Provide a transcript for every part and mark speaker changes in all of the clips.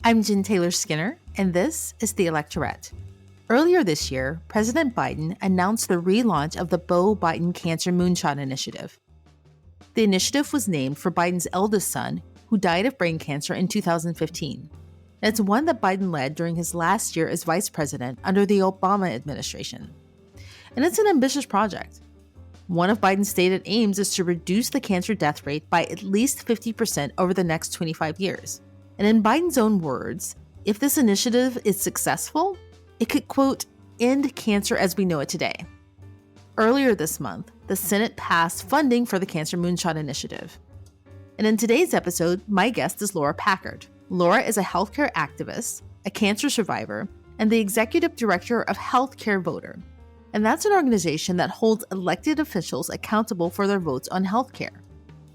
Speaker 1: I'm Jen Taylor Skinner, and this is the Electorette. Earlier this year, President Biden announced the relaunch of the Beau Biden Cancer Moonshot Initiative. The initiative was named for Biden's eldest son, who died of brain cancer in 2015. And it's one that Biden led during his last year as vice president under the Obama administration. And it's an ambitious project. One of Biden's stated aims is to reduce the cancer death rate by at least 50% over the next 25 years. And in Biden's own words, if this initiative is successful, it could, quote, end cancer as we know it today. Earlier this month, the Senate passed funding for the Cancer Moonshot Initiative. And in today's episode, my guest is Laura Packard. Laura is a healthcare activist, a cancer survivor, and the executive director of Healthcare Voter. And that's an organization that holds elected officials accountable for their votes on healthcare.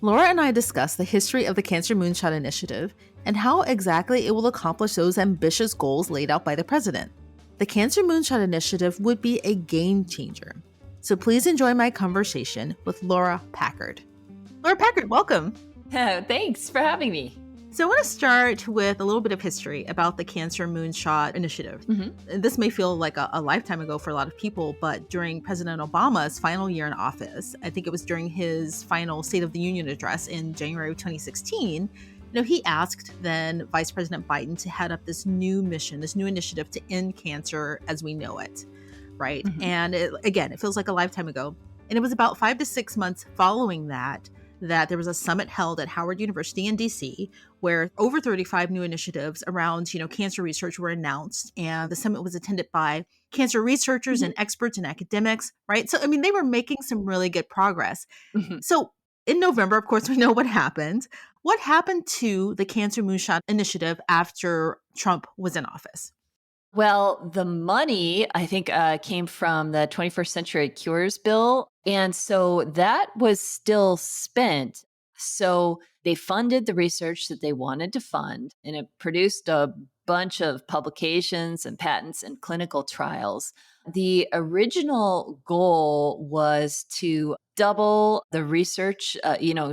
Speaker 1: Laura and I discussed the history of the Cancer Moonshot Initiative and how exactly it will accomplish those ambitious goals laid out by the president. The Cancer Moonshot Initiative would be a game changer. So please enjoy my conversation with Laura Packard. Laura Packard, welcome.
Speaker 2: Thanks for having me.
Speaker 1: So I want to start with a little bit of history about the Cancer Moonshot Initiative. This may feel like a lifetime ago for a lot of people, but during President Obama's final year in office, I think it was during his final State of the Union address in January of 2016, he asked then Vice President Biden to head up this new mission, this new initiative to end cancer as we know it, right? And it feels like a lifetime ago. And it was about 5 to 6 months following that there was a summit held at Howard University in DC where over 35 new initiatives around, cancer research were announced. And the summit was attended by cancer researchers and experts and academics, right? So, they were making some really good progress. So in November, of course, we know what happened. What happened to the Cancer Moonshot Initiative after Trump was in office?
Speaker 2: Well, the money, I think, came from the 21st Century Cures Bill. And so that was still spent. So they funded the research that they wanted to fund, and it produced a bunch of publications and patents and clinical trials. The original goal was to double the research,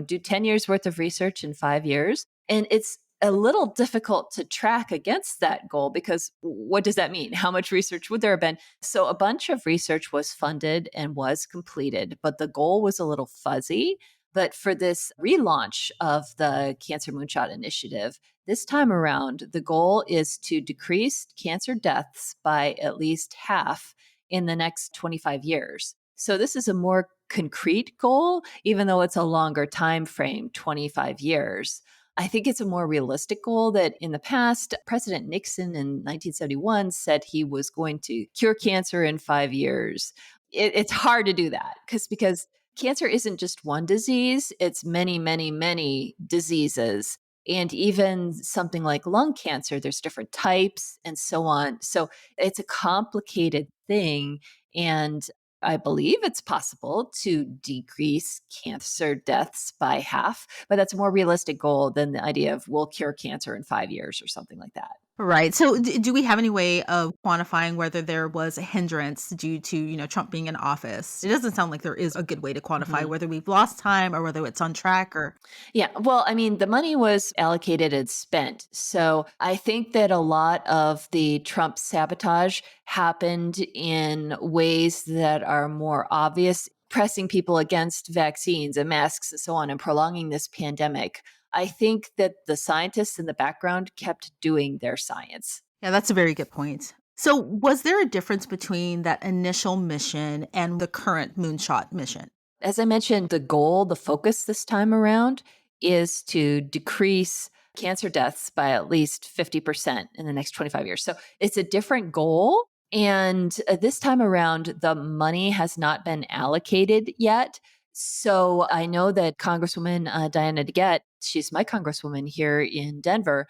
Speaker 2: do 10 years worth of research in 5 years. And it's a little difficult to track against that goal because what does that mean? How much research would there have been? So a bunch of research was funded and was completed, but the goal was a little fuzzy. But for this relaunch of the Cancer Moonshot Initiative, this time around, the goal is to decrease cancer deaths by at least half in the next 25 years. So this is a more concrete goal, even though it's a longer time frame, 25 years. I think it's a more realistic goal that in the past, President Nixon in 1971 said he was going to cure cancer in 5 years. It's hard to do that because cancer isn't just one disease, it's many, many, many diseases. And even something like lung cancer, there's different types and so on. So it's a complicated thing. And I believe it's possible to decrease cancer deaths by half, but that's a more realistic goal than the idea of we'll cure cancer in 5 years or something like that.
Speaker 1: Right. So do we have any way of quantifying whether there was a hindrance due to, Trump being in office? It doesn't sound like there is a good way to quantify whether we've lost time or whether it's on track or.
Speaker 2: Yeah. Well, the money was allocated and spent. So I think that a lot of the Trump sabotage happened in ways that are more obvious, pressing people against vaccines and masks and so on and prolonging this pandemic. I think that the scientists in the background kept doing their science.
Speaker 1: Yeah, that's a very good point. So was there a difference between that initial mission and the current Moonshot mission?
Speaker 2: As I mentioned, the goal, the focus this time around is to decrease cancer deaths by at least 50% in the next 25 years. So it's a different goal. And this time around, the money has not been allocated yet. So I know that Congresswoman Diana DeGette, she's my congresswoman here in Denver.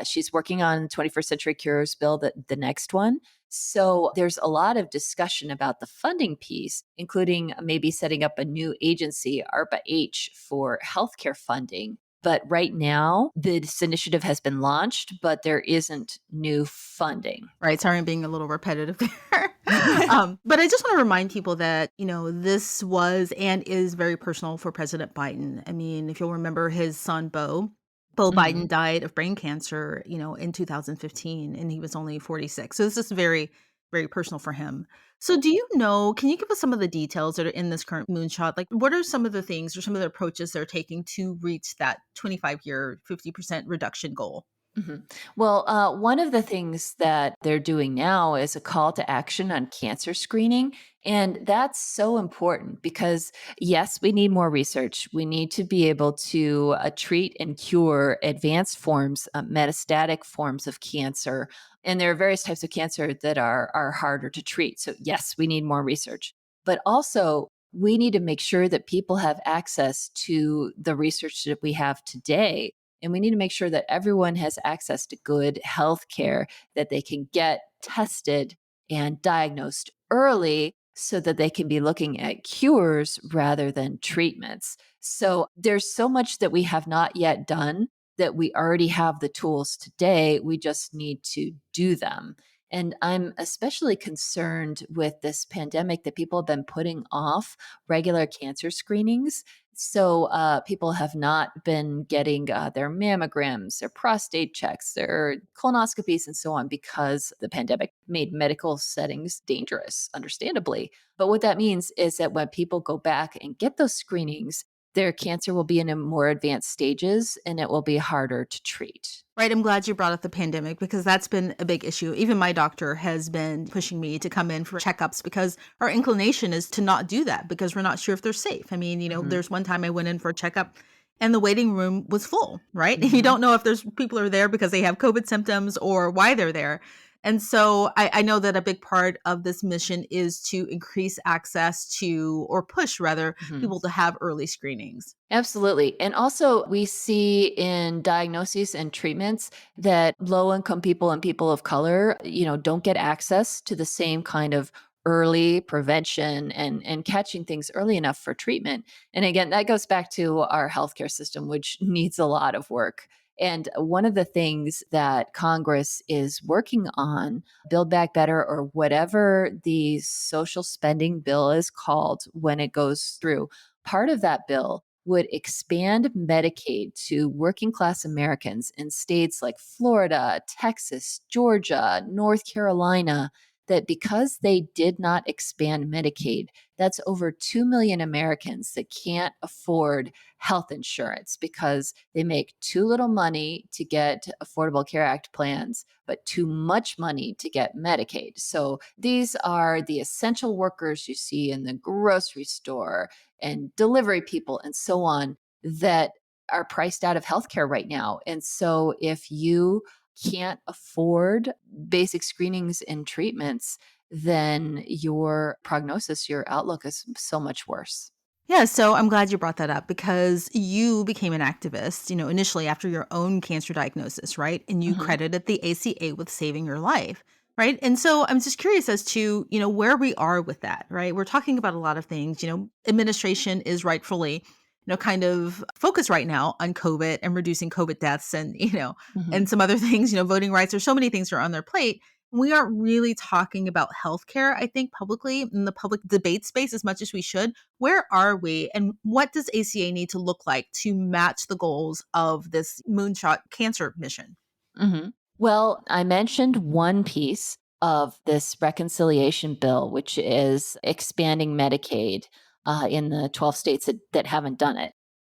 Speaker 2: She's working on the 21st Century Cures Bill, the next one. So there's a lot of discussion about the funding piece, including maybe setting up a new agency, ARPA-H, for healthcare funding. But right now, this initiative has been launched, but there isn't new funding.
Speaker 1: Right. Sorry, I'm being a little repetitive there. But I just want to remind people that, this was and is very personal for President Biden. I mean, if you'll remember, his son, Beau, Beau Biden
Speaker 2: Mhm.
Speaker 1: died of brain cancer, in 2015, and he was only 46. So this is very, very personal for him. So can you give us some of the details that are in this current moonshot? Like, what are some of the things or some of the approaches they're taking to reach that 25-year, 50% reduction goal?
Speaker 2: Mhm. Well, one of the things that they're doing now is a call to action on cancer screening. And that's so important because, yes, we need more research. We need to be able to treat and cure advanced forms, metastatic forms of cancer. And there are various types of cancer that are harder to treat. So, yes, we need more research. But also, we need to make sure that people have access to the research that we have today, and we need to make sure that everyone has access to good health care, that they can get tested and diagnosed early so that they can be looking at cures rather than treatments. So there's so much that we have not yet done that we already have the tools today. We just need to do them. And I'm especially concerned with this pandemic that people have been putting off regular cancer screenings. So people have not been getting their mammograms, their prostate checks, their colonoscopies, and so on because the pandemic made medical settings dangerous, understandably. But what that means is that when people go back and get those screenings, their cancer will be in a more advanced stages and it will be harder to treat.
Speaker 1: Right, I'm glad you brought up the pandemic because that's been a big issue. Even my doctor has been pushing me to come in for checkups because our inclination is to not do that because we're not sure if they're safe. I mean,
Speaker 2: Hmm.
Speaker 1: there's one time I went in for a checkup and the waiting room was full, right? You
Speaker 2: Hmm.
Speaker 1: don't know if there's people are there because they have COVID symptoms or why they're there. And so I know that a big part of this mission is to increase access to, or push rather,
Speaker 2: Hmm.
Speaker 1: people to have early screenings.
Speaker 2: Absolutely. And also, we see in diagnoses and treatments that low income people and people of color, don't get access to the same kind of early prevention and catching things early enough for treatment. And again, that goes back to our healthcare system, which needs a lot of work. And one of the things that Congress is working on, Build Back Better, or whatever the social spending bill is called when it goes through, part of that bill would expand Medicaid to working class Americans in states like Florida, Texas, Georgia, North Carolina. That because they did not expand Medicaid, that's over 2 million Americans that can't afford health insurance because they make too little money to get Affordable Care Act plans, but too much money to get Medicaid. So these are the essential workers you see in the grocery store and delivery people and so on that are priced out of healthcare right now. And so if you can't afford basic screenings and treatments, then your prognosis, your outlook is so much worse.
Speaker 1: Yeah, so I'm glad you brought that up because you became an activist, initially after your own cancer diagnosis, right? And you
Speaker 2: Mhm.
Speaker 1: credited the ACA with saving your life, right? And so I'm just curious as to, where we are with that, right? We're talking about a lot of things, administration is rightfully, kind of focused right now on COVID and reducing COVID deaths and,
Speaker 2: Mhm.
Speaker 1: and some other things, voting rights. There's so many things that are on their plate. We aren't really talking about healthcare, I think, publicly in the public debate space as much as we should. Where are we, and what does ACA need to look like to match the goals of this moonshot cancer mission?
Speaker 2: Mhm. Well, I mentioned one piece of this reconciliation bill, which is expanding Medicaid in the 12 states that haven't done it.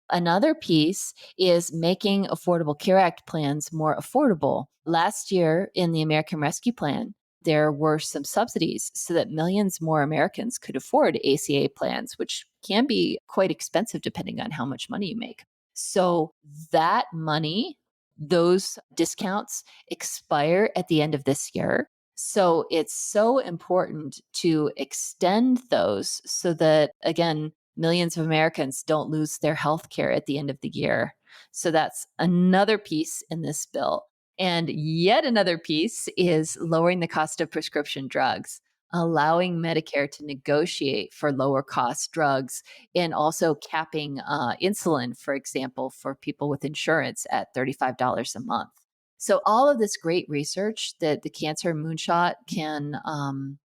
Speaker 2: Another piece is making Affordable Care Act plans more affordable. Last year in the American Rescue Plan, there were some subsidies so that millions more Americans could afford ACA plans, which can be quite expensive depending on how much money you make. So that money, those discounts expire at the end of this year. So it's so important to extend those so that, again, millions of Americans don't lose their health care at the end of the year. So that's another piece in this bill. And yet another piece is lowering the cost of prescription drugs, allowing Medicare to negotiate for lower cost drugs, and also capping insulin, for example, for people with insurance at $35 a month. So, all of this great research that the Cancer Moonshot can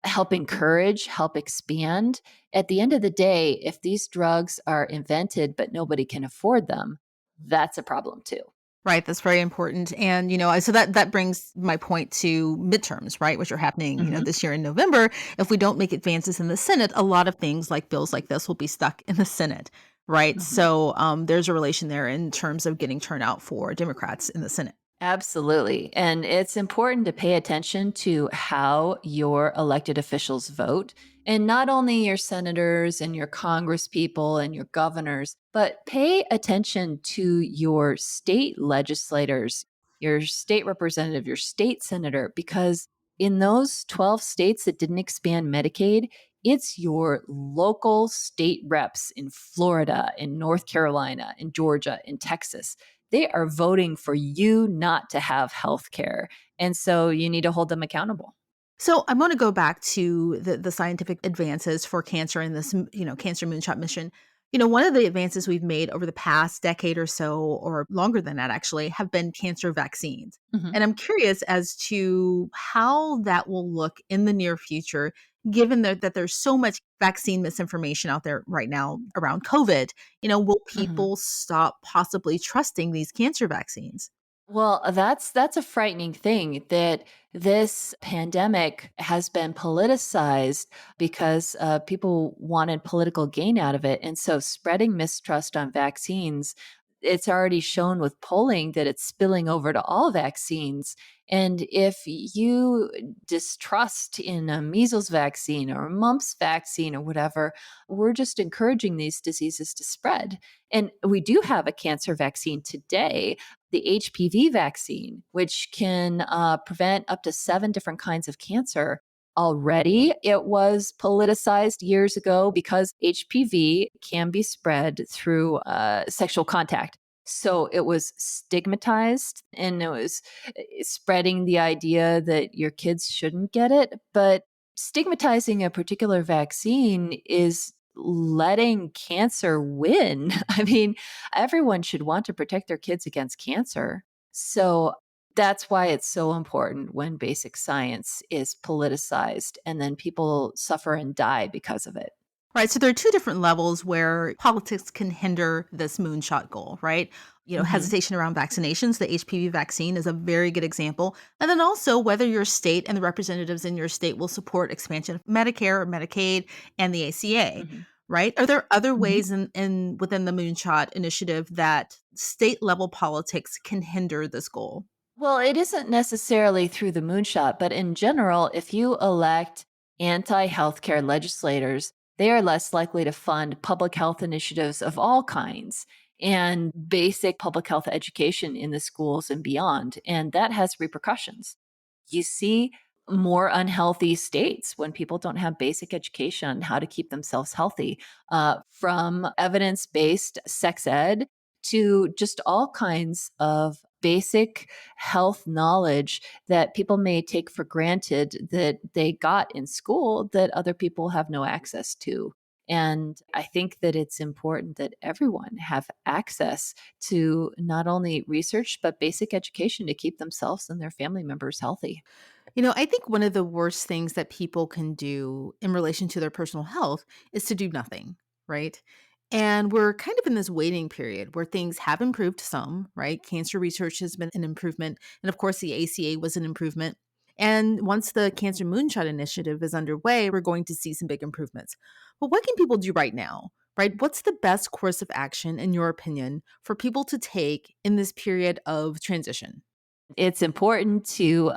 Speaker 2: help encourage, help expand. At the end of the day, if these drugs are invented but nobody can afford them, that's a problem too.
Speaker 1: Right, that's very important, and, so that brings my point to midterms, right, which are happening,
Speaker 2: Hmm.
Speaker 1: this year in November. If we don't make advances in the Senate, a lot of things like bills like this will be stuck in the Senate, right?
Speaker 2: Hmm.
Speaker 1: So, there's a relation there in terms of getting turnout for Democrats in the Senate.
Speaker 2: Absolutely. And it's important to pay attention to how your elected officials vote. And not only your senators and your congresspeople and your governors, but pay attention to your state legislators, your state representative, your state senator, because in those 12 states that didn't expand Medicaid, it's your local state reps in Florida, in North Carolina, in Georgia, in Texas. They are voting for you not to have health care. And so you need to hold them accountable.
Speaker 1: So I want to go back to the scientific advances for cancer in this, cancer moonshot mission. One of the advances we've made over the past decade or so, or longer than that actually, have been cancer vaccines.
Speaker 2: Mhm.
Speaker 1: And I'm curious as to how that will look in the near future, given that there's so much vaccine misinformation out there right now around COVID. Will
Speaker 2: Mhm.
Speaker 1: people stop possibly trusting these cancer vaccines?
Speaker 2: Well, that's a frightening thing that this pandemic has been politicized because people wanted political gain out of it, and so spreading mistrust on vaccines. It's already shown with polling that it's spilling over to all vaccines. And if you distrust in a measles vaccine or a mumps vaccine or whatever, we're just encouraging these diseases to spread. And we do have a cancer vaccine today, the HPV vaccine, which can prevent up to 7 different kinds of cancer. Already, it was politicized years ago because HPV can be spread through sexual contact. So it was stigmatized and it was spreading the idea that your kids shouldn't get it. But stigmatizing a particular vaccine is letting cancer win. I mean, everyone should want to protect their kids against cancer. So that's why it's so important when basic science is politicized and then people suffer and die because of it.
Speaker 1: Right. So there are two different levels where politics can hinder this moonshot goal, right?
Speaker 2: Hmm.
Speaker 1: Hesitation around vaccinations. The HPV vaccine is a very good example. And then also whether your state and the representatives in your state will support expansion of Medicare or Medicaid and the ACA,
Speaker 2: Hmm.
Speaker 1: right? Are there other
Speaker 2: Hmm.
Speaker 1: ways in within the moonshot initiative that state level politics can hinder this goal?
Speaker 2: Well, it isn't necessarily through the moonshot, but in general, if you elect anti healthcare legislators, they are less likely to fund public health initiatives of all kinds and basic public health education in the schools and beyond. And that has repercussions. You see more unhealthy states when people don't have basic education on how to keep themselves healthy, from evidence based sex ed to just all kinds of basic health knowledge that people may take for granted that they got in school that other people have no access to. And I think that it's important that everyone have access to not only research, but basic education to keep themselves and their family members healthy.
Speaker 1: I think one of the worst things that people can do in relation to their personal health is to do nothing, right? And we're kind of in this waiting period where things have improved some, right? Cancer research has been an improvement. And of course, the ACA was an improvement. And once the Cancer Moonshot Initiative is underway, we're going to see some big improvements. But what can people do right now, right? What's the best course of action, in your opinion, for people to take in this period of transition?
Speaker 2: It's important to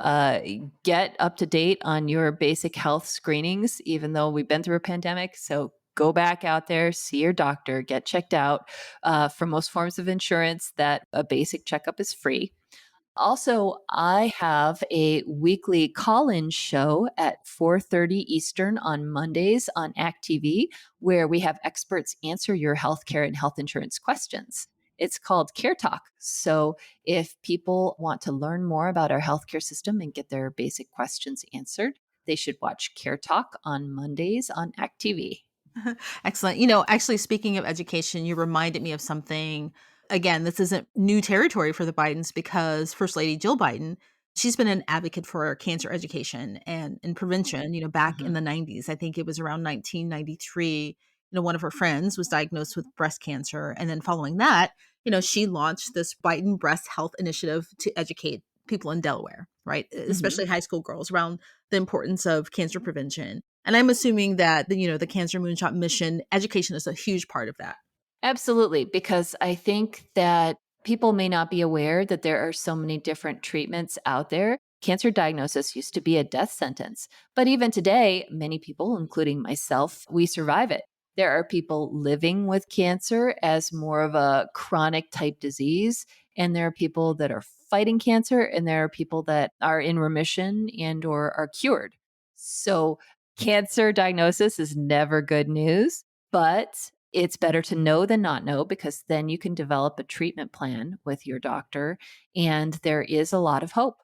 Speaker 2: get up to date on your basic health screenings, even though we've been through a pandemic. So go back out there, see your doctor, get checked out. For most forms of insurance, that a basic checkup is free. Also, I have a weekly call-in show at 4:30 Eastern on Mondays on Act TV, where we have experts answer your healthcare and health insurance questions. It's called CareTalk. So, if people want to learn more about our healthcare system and get their basic questions answered, they should watch CareTalk on Mondays on Act TV.
Speaker 1: Excellent. Actually, speaking of education, you reminded me of something. Again, this isn't new territory for the Bidens because First Lady Jill Biden, she's been an advocate for cancer education and prevention, back in
Speaker 2: Mhm.
Speaker 1: the 90s. I think it was around 1993. One of her friends was diagnosed with breast cancer. And then following that, she launched this Biden Breast Health Initiative to educate people in Delaware, right?
Speaker 2: Hmm.
Speaker 1: Especially high school girls around the importance of cancer prevention. And I'm assuming that the Cancer Moonshot mission education is a huge part of that.
Speaker 2: Absolutely, because I think that people may not be aware that there are so many different treatments out there. Cancer diagnosis used to be a death sentence, but even today, many people, including myself, we survive it. There are people living with cancer as more of a chronic type disease, and there are people that are fighting cancer, and there are people that are in remission and or are cured. So, cancer diagnosis is never good news, but it's better to know than not know, because then you can develop a treatment plan with your doctor, and there is a lot of hope.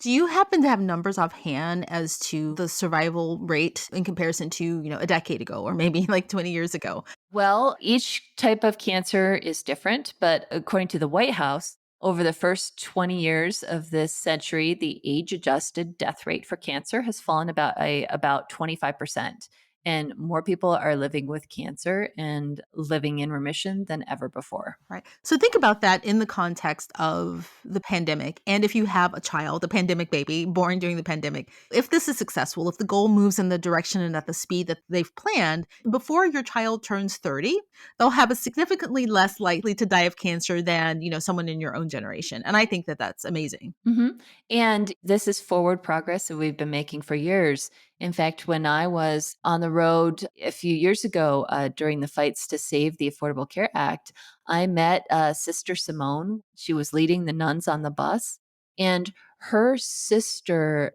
Speaker 1: Do you happen to have numbers offhand as to the survival rate in comparison to, a decade ago or maybe like 20 years ago?
Speaker 2: Well, each type of cancer is different, but according to the White House, over the first 20 years of this century, the age adjusted death rate for cancer has fallen about 25%. And more people are living with cancer and living in remission than ever before.
Speaker 1: Right. So think about that in the context of the pandemic. And if you have a child, a pandemic baby born during the pandemic, if this is successful, if the goal moves in the direction and at the speed that they've planned, before your child turns 30, they'll have a significantly less likely to die of cancer than, someone in your own generation. And I think that that's amazing.
Speaker 2: Hmm. And this is forward progress that we've been making for years. In fact, when I was on the road a few years ago during the fights to save the Affordable Care Act, I met Sister Simone. She was leading the nuns on the bus, and her sister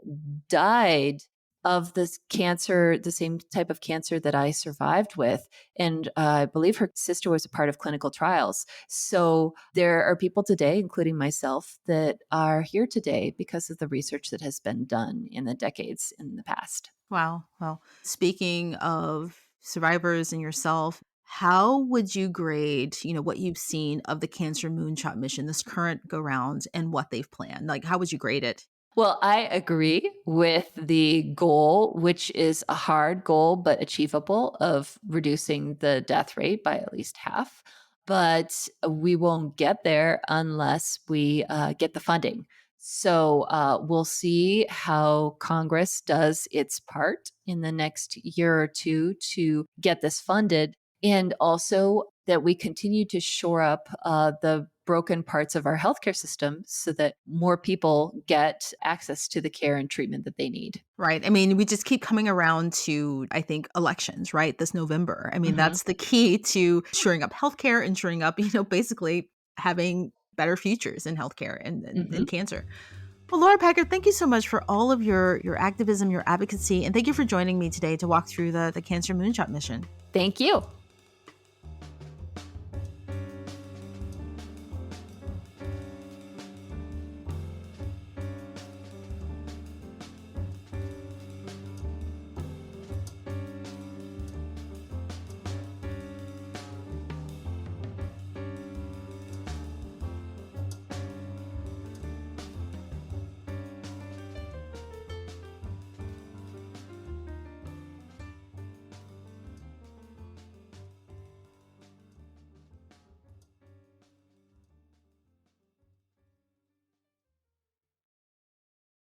Speaker 2: died of this cancer, the same type of cancer that I survived with. And I believe her sister was a part of clinical trials. So there are people today, including myself, that are here today because of the research that has been done in the decades in the past.
Speaker 1: Wow. Well, speaking of survivors and yourself, how would you grade, what you've seen of the Cancer Moonshot mission, this current go round and what they've planned? Like, how would you grade it?
Speaker 2: Well, I agree with the goal, which is a hard goal but achievable, of reducing the death rate by at least half. But we won't get there unless we get the funding. So we'll see how Congress does its part in the next year or two to get this funded. And also that we continue to shore up the broken parts of our healthcare system so that more people get access to the care and treatment that they need.
Speaker 1: Right. I mean, we just keep coming around to, I think, elections, right? This November. I mean,
Speaker 2: Hmm.
Speaker 1: that's the key to shoring up healthcare and shoring up, basically having better futures in healthcare and
Speaker 2: Hmm.
Speaker 1: cancer. Well, Laura Packard, thank you so much for all of your activism, your advocacy, and thank you for joining me today to walk through the Cancer Moonshot mission.
Speaker 2: Thank you.